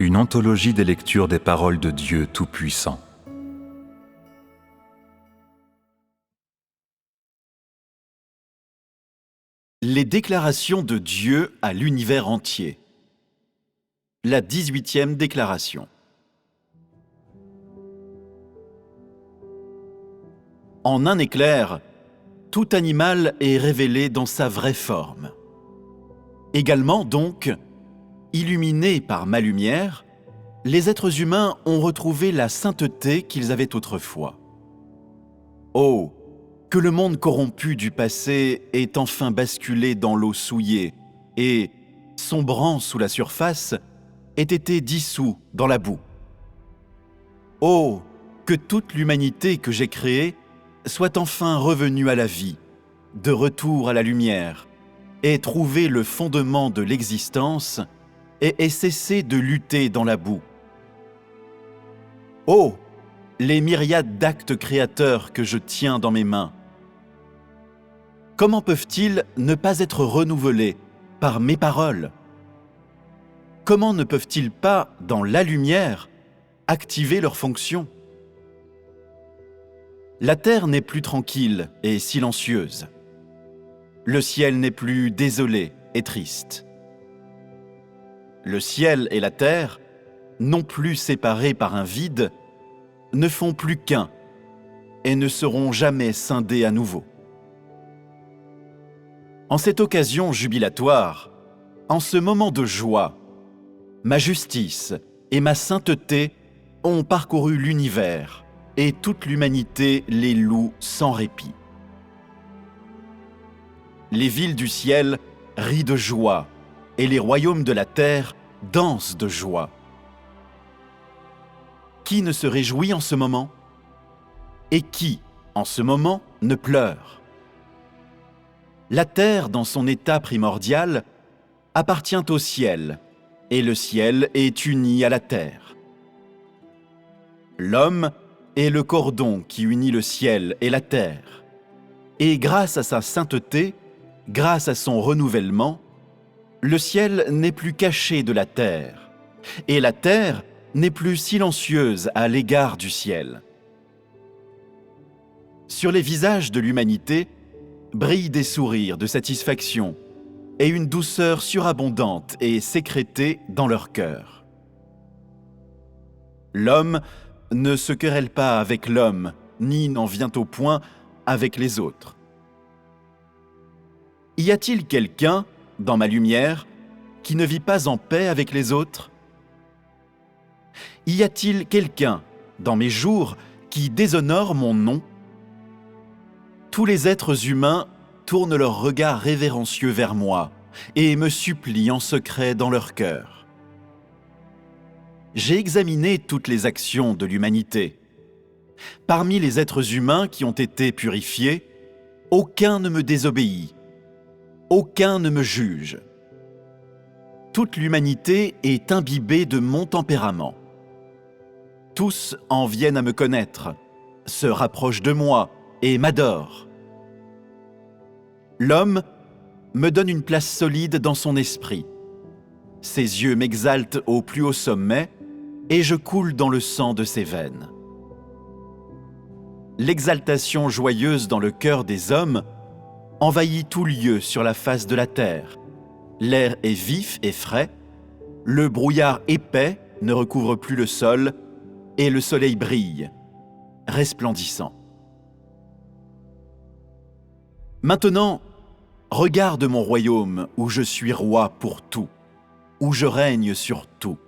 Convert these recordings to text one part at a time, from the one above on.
une anthologie des lectures des paroles de Dieu Tout-Puissant. Les déclarations de Dieu à l'univers entier. La 18e déclaration. En un éclair, tout animal est révélé dans sa vraie forme. Également donc, illuminés par ma lumière, les êtres humains ont retrouvé la sainteté qu'ils avaient autrefois. Oh, que le monde corrompu du passé ait enfin basculé dans l'eau souillée et, sombrant sous la surface, ait été dissous dans la boue. Oh, que toute l'humanité que j'ai créée soit enfin revenue à la vie, de retour à la lumière, ait trouvé le fondement de l'existence et ait cessé de lutter dans la boue. Oh, les myriades d'actes créateurs que je tiens dans mes mains. Comment peuvent-ils ne pas être renouvelés par mes paroles? Comment ne peuvent-ils pas, dans la lumière, activer leur fonction? La terre n'est plus tranquille et silencieuse. Le ciel n'est plus désolé et triste. Le ciel et la terre, non plus séparés par un vide, ne font plus qu'un et ne seront jamais scindés à nouveau. En cette occasion jubilatoire, en ce moment de joie, ma justice et ma sainteté ont parcouru l'univers et toute l'humanité les loue sans répit. Les villes du ciel rient de joie et les royaumes de la terre dansent de joie. Qui ne se réjouit en ce moment? Et qui, en ce moment, ne pleure? La terre, dans son état primordial, appartient au ciel, et le ciel est uni à la terre. L'homme est le cordon qui unit le ciel et la terre. Et grâce à sa sainteté, grâce à son renouvellement, le ciel n'est plus caché de la terre, et la terre n'est plus silencieuse à l'égard du ciel. Sur les visages de l'humanité brillent des sourires de satisfaction et une douceur surabondante est sécrétée dans leur cœur. L'homme ne se querelle pas avec l'homme, ni n'en vient au point avec les autres. Y a-t-il quelqu'un, dans ma lumière, qui ne vit pas en paix avec les autres? Y a-t-il quelqu'un, dans mes jours, qui déshonore mon nom? Tous les êtres humains tournent leur regard révérencieux vers moi et me supplient en secret dans leur cœur. J'ai examiné toutes les actions de l'humanité. Parmi les êtres humains qui ont été purifiés, aucun ne me désobéit, aucun ne me juge. Toute l'humanité est imbibée de mon tempérament. Tous en viennent à me connaître, se rapprochent de moi et m'adorent. L'homme me donne une place solide dans son esprit. Ses yeux m'exaltent au plus haut sommet et je coule dans le sang de ses veines. L'exaltation joyeuse dans le cœur des hommes envahit tout lieu sur la face de la terre. L'air est vif et frais, le brouillard épais ne recouvre plus le sol et le soleil brille, resplendissant. Maintenant, regarde mon royaume où je suis roi pour tout, où je règne sur tout.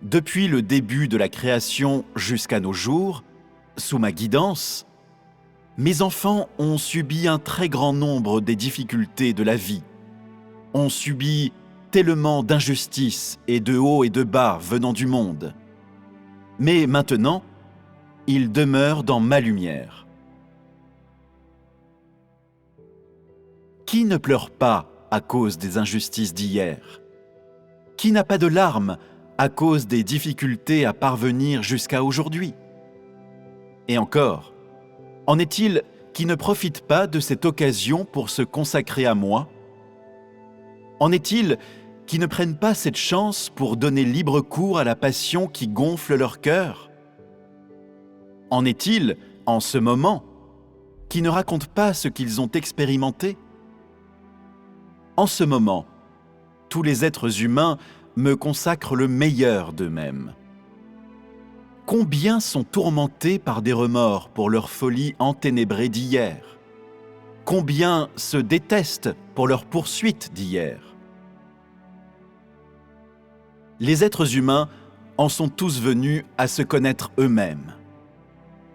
Depuis le début de la création jusqu'à nos jours, sous ma guidance, mes enfants ont subi un très grand nombre des difficultés de la vie, ont subi tellement d'injustices et de hauts et de bas venant du monde. Mais maintenant, ils demeurent dans ma lumière. Qui ne pleure pas à cause des injustices d'hier? Qui n'a pas de larmes à cause des difficultés à parvenir jusqu'à aujourd'hui? Et encore, en est-il qui ne profitent pas de cette occasion pour se consacrer à moi? En est-il qui ne prennent pas cette chance pour donner libre cours à la passion qui gonfle leur cœur? En est-il, en ce moment, qui ne racontent pas ce qu'ils ont expérimenté? En ce moment, tous les êtres humains me consacrent le meilleur d'eux-mêmes. Combien sont tourmentés par des remords pour leur folie enténébrée d'hier? Combien se détestent pour leur poursuite d'hier? Les êtres humains en sont tous venus à se connaître eux-mêmes.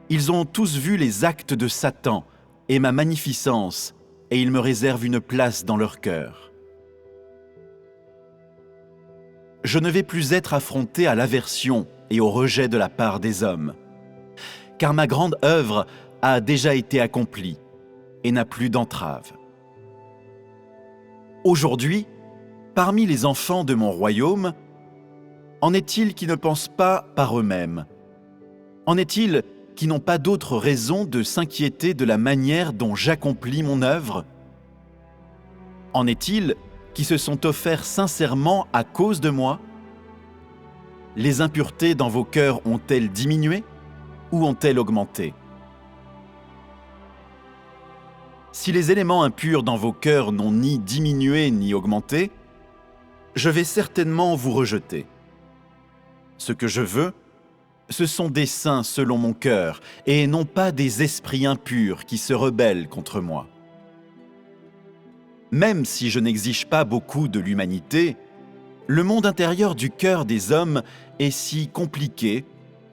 Ils ont tous vu les actes de Satan et ma magnificence, et ils me réservent une place dans leur cœur. Je ne vais plus être affronté à l'aversion et au rejet de la part des hommes, car ma grande œuvre a déjà été accomplie et n'a plus d'entrave. Aujourd'hui, parmi les enfants de mon royaume, en est-il qui ne pensent pas par eux-mêmes? En est-il qui n'ont pas d'autre raison de s'inquiéter de la manière dont j'accomplis mon œuvre? En est-il qui se sont offerts sincèrement à cause de moi? Les impuretés dans vos cœurs ont-elles diminué ou ont-elles augmenté? Si les éléments impurs dans vos cœurs n'ont ni diminué ni augmenté, je vais certainement vous rejeter. Ce que je veux, ce sont des saints selon mon cœur, et non pas des esprits impurs qui se rebellent contre moi. Même si je n'exige pas beaucoup de l'humanité, le monde intérieur du cœur des hommes est si compliqué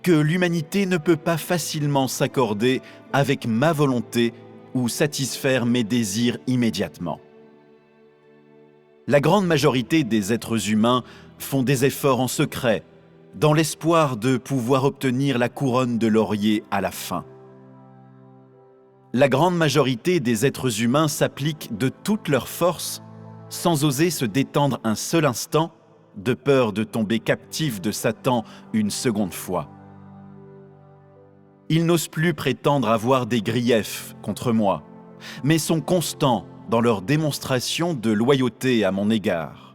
que l'humanité ne peut pas facilement s'accorder avec ma volonté ou satisfaire mes désirs immédiatement. La grande majorité des êtres humains font des efforts en secret, dans l'espoir de pouvoir obtenir la couronne de laurier à la fin. La grande majorité des êtres humains s'appliquent de toute leur force sans oser se détendre un seul instant, de peur de tomber captifs de Satan une seconde fois. Ils n'osent plus prétendre avoir des griefs contre moi, mais sont constants dans leur démonstration de loyauté à mon égard.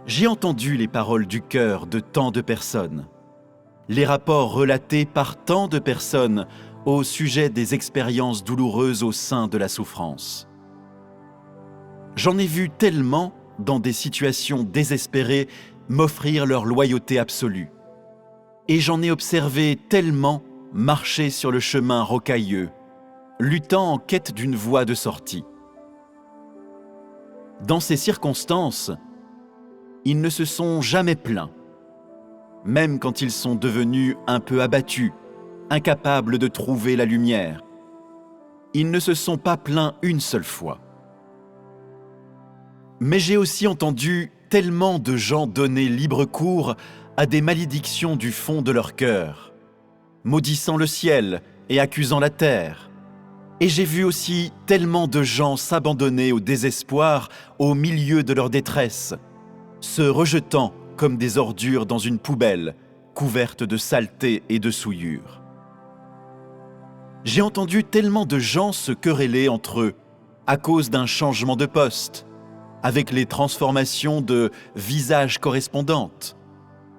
J'ai entendu les paroles du cœur de tant de personnes, les rapports relatés par tant de personnes au sujet des expériences douloureuses au sein de la souffrance. J'en ai vu tellement dans des situations désespérées m'offrir leur loyauté absolue. Et j'en ai observé tellement marcher sur le chemin rocailleux, luttant en quête d'une voie de sortie. Dans ces circonstances, ils ne se sont jamais plaints, même quand ils sont devenus un peu abattus, incapables de trouver la lumière. Ils ne se sont pas plaints une seule fois. Mais j'ai aussi entendu tellement de gens donner libre cours à des malédictions du fond de leur cœur, maudissant le ciel et accusant la terre. Et j'ai vu aussi tellement de gens s'abandonner au désespoir au milieu de leur détresse, se rejetant comme des ordures dans une poubelle, couverte de saleté et de souillure. J'ai entendu tellement de gens se quereller entre eux à cause d'un changement de poste, avec les transformations de visages correspondantes,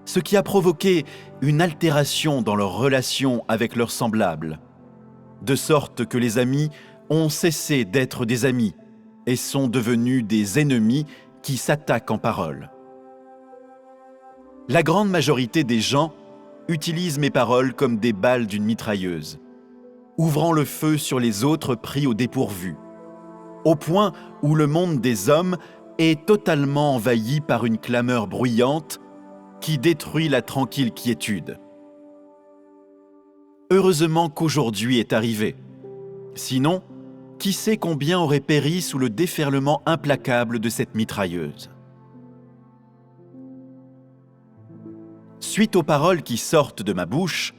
ce qui a provoqué une altération dans leurs relations avec leurs semblables, de sorte que les amis ont cessé d'être des amis et sont devenus des ennemis qui s'attaquent en parole. La grande majorité des gens utilisent mes paroles comme des balles d'une mitrailleuse, ouvrant le feu sur les autres pris au dépourvu, au point où le monde des hommes est totalement envahi par une clameur bruyante qui détruit la tranquille quiétude. Heureusement qu'aujourd'hui est arrivé. Sinon, qui sait combien aurait péri sous le déferlement implacable de cette mitrailleuse. Suite aux paroles qui sortent de ma bouche,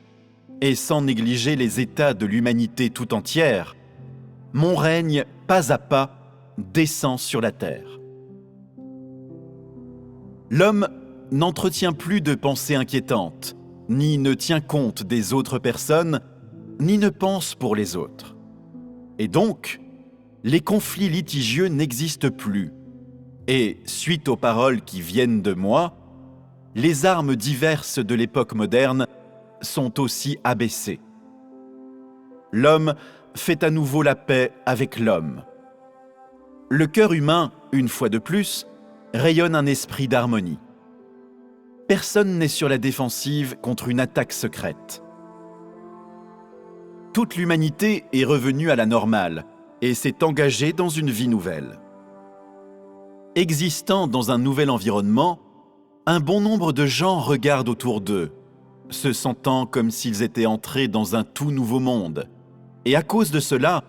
et sans négliger les états de l'humanité tout entière, mon règne, pas à pas, descend sur la terre. L'homme n'entretient plus de pensées inquiétantes, ni ne tient compte des autres personnes, ni ne pense pour les autres. Et donc, les conflits litigieux n'existent plus, Et, suite aux paroles qui viennent de moi, les armes diverses de l'époque moderne sont aussi abaissées. L'homme fait à nouveau la paix avec l'homme. Le cœur humain, une fois de plus, rayonne un esprit d'harmonie. Personne n'est sur la défensive contre une attaque secrète. Toute l'humanité est revenue à la normale et s'est engagée dans une vie nouvelle. Existant dans un nouvel environnement, un bon nombre de gens regardent autour d'eux, se sentant comme s'ils étaient entrés dans un tout nouveau monde. Et à cause de cela,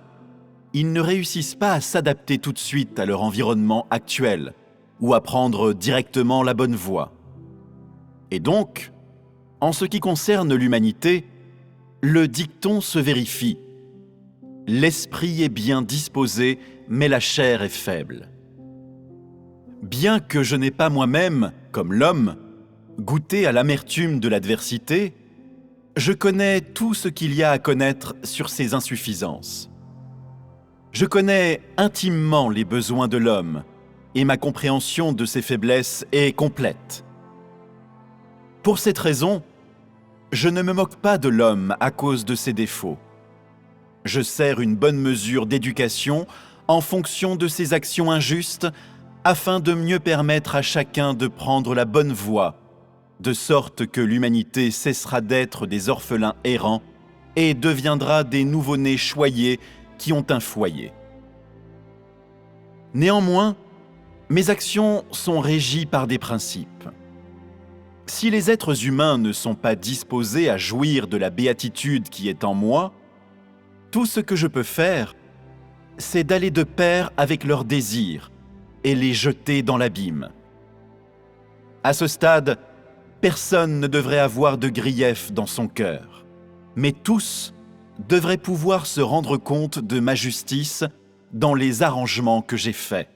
ils ne réussissent pas à s'adapter tout de suite à leur environnement actuel ou à prendre directement la bonne voie. Et donc, en ce qui concerne l'humanité, le dicton se vérifie. L'esprit est bien disposé, mais la chair est faible. Bien que je n'ai pas moi-même, comme l'homme, goûté à l'amertume de l'adversité, je connais tout ce qu'il y a à connaître sur ses insuffisances. Je connais intimement les besoins de l'homme et ma compréhension de ses faiblesses est complète. Pour cette raison, je ne me moque pas de l'homme à cause de ses défauts. Je sers une bonne mesure d'éducation en fonction de ses actions injustes afin de mieux permettre à chacun de prendre la bonne voie, de sorte que l'humanité cessera d'être des orphelins errants et deviendra des nouveau-nés choyés qui ont un foyer. Néanmoins, mes actions sont régies par des principes. Si les êtres humains ne sont pas disposés à jouir de la béatitude qui est en moi, tout ce que je peux faire, c'est d'aller de pair avec leurs désirs et les jeter dans l'abîme. À ce stade, personne ne devrait avoir de grief dans son cœur, mais tous devraient pouvoir se rendre compte de ma justice dans les arrangements que j'ai faits.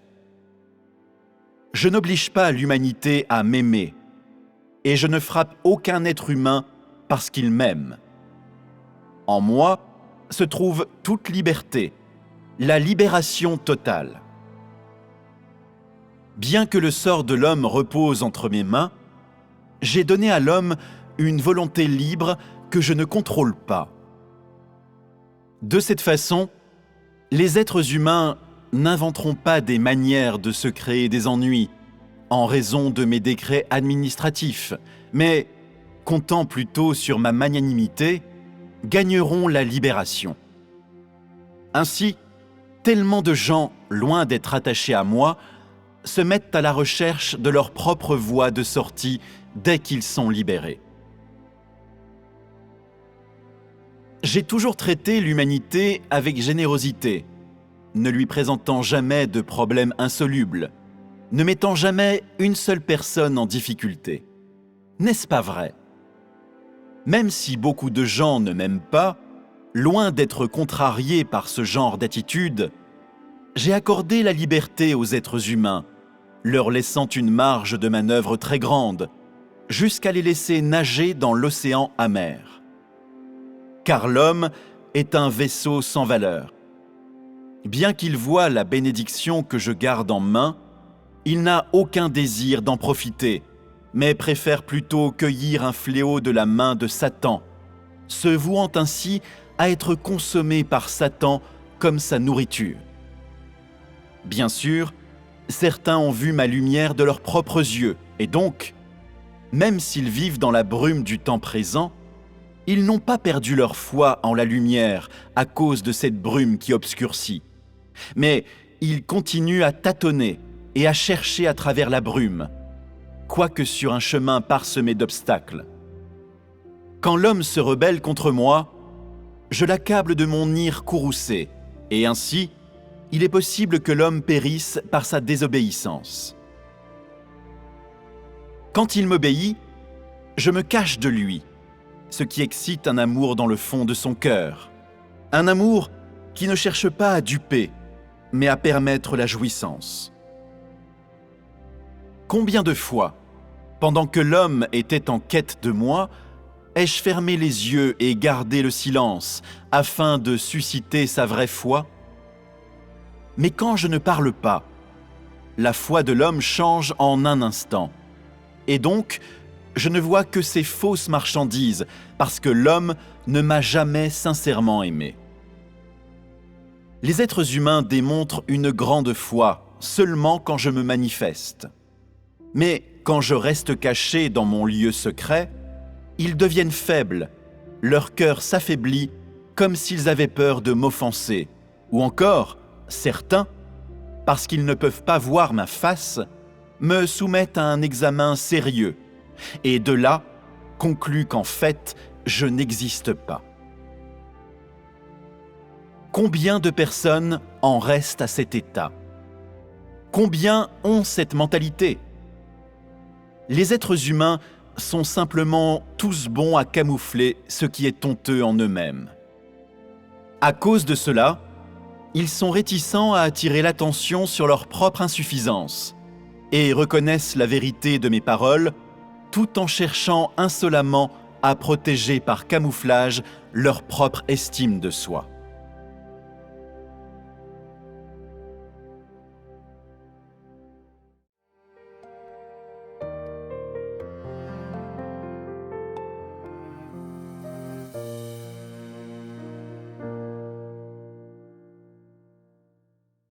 Je n'oblige pas l'humanité à m'aimer, et je ne frappe aucun être humain parce qu'il m'aime. En moi se trouve toute liberté, la libération totale. Bien que le sort de l'homme repose entre mes mains, j'ai donné à l'homme une volonté libre que je ne contrôle pas. De cette façon, les êtres humains n'inventeront pas des manières de se créer des ennuis en raison de mes décrets administratifs, mais, comptant plutôt sur ma magnanimité, gagneront la libération. Ainsi, tellement de gens, loin d'être attachés à moi, se mettent à la recherche de leur propre voie de sortie dès qu'ils sont libérés. J'ai toujours traité l'humanité avec générosité, ne lui présentant jamais de problème insoluble, ne mettant jamais une seule personne en difficulté. N'est-ce pas vrai? Même si beaucoup de gens ne m'aiment pas, loin d'être contrariés par ce genre d'attitude, j'ai accordé la liberté aux êtres humains, leur laissant une marge de manœuvre très grande, jusqu'à les laisser nager dans l'océan amer. Car l'homme est un vaisseau sans valeur. Bien qu'il voie la bénédiction que je garde en main, il n'a aucun désir d'en profiter, mais préfère plutôt cueillir un fléau de la main de Satan, se vouant ainsi à être consommé par Satan comme sa nourriture. Bien sûr, certains ont vu ma lumière de leurs propres yeux, et donc, même s'ils vivent dans la brume du temps présent, ils n'ont pas perdu leur foi en la lumière à cause de cette brume qui obscurcit. Mais ils continuent à tâtonner et à chercher à travers la brume, quoique sur un chemin parsemé d'obstacles. Quand l'homme se rebelle contre moi, je l'accable de mon ire courroucée, et ainsi, il est possible que l'homme périsse par sa désobéissance. Quand il m'obéit, je me cache de lui, ce qui excite un amour dans le fond de son cœur, un amour qui ne cherche pas à duper, mais à permettre la jouissance. Combien de fois, pendant que l'homme était en quête de moi, ai-je fermé les yeux et gardé le silence afin de susciter sa vraie foi? Mais quand je ne parle pas, la foi de l'homme change en un instant. Et donc, je ne vois que ces fausses marchandises, parce que l'homme ne m'a jamais sincèrement aimé. Les êtres humains démontrent une grande foi seulement quand je me manifeste. Mais quand je reste caché dans mon lieu secret, ils deviennent faibles, leur cœur s'affaiblit comme s'ils avaient peur de m'offenser, ou encore, certains, parce qu'ils ne peuvent pas voir ma face, me soumettent à un examen sérieux, et de là concluent qu'en fait, je n'existe pas. Combien de personnes en restent à cet état? Combien ont cette mentalité? Les êtres humains sont simplement tous bons à camoufler ce qui est honteux en eux-mêmes. À cause de cela, ils sont réticents à attirer l'attention sur leur propre insuffisance et reconnaissent la vérité de mes paroles tout en cherchant insolemment à protéger par camouflage leur propre estime de soi.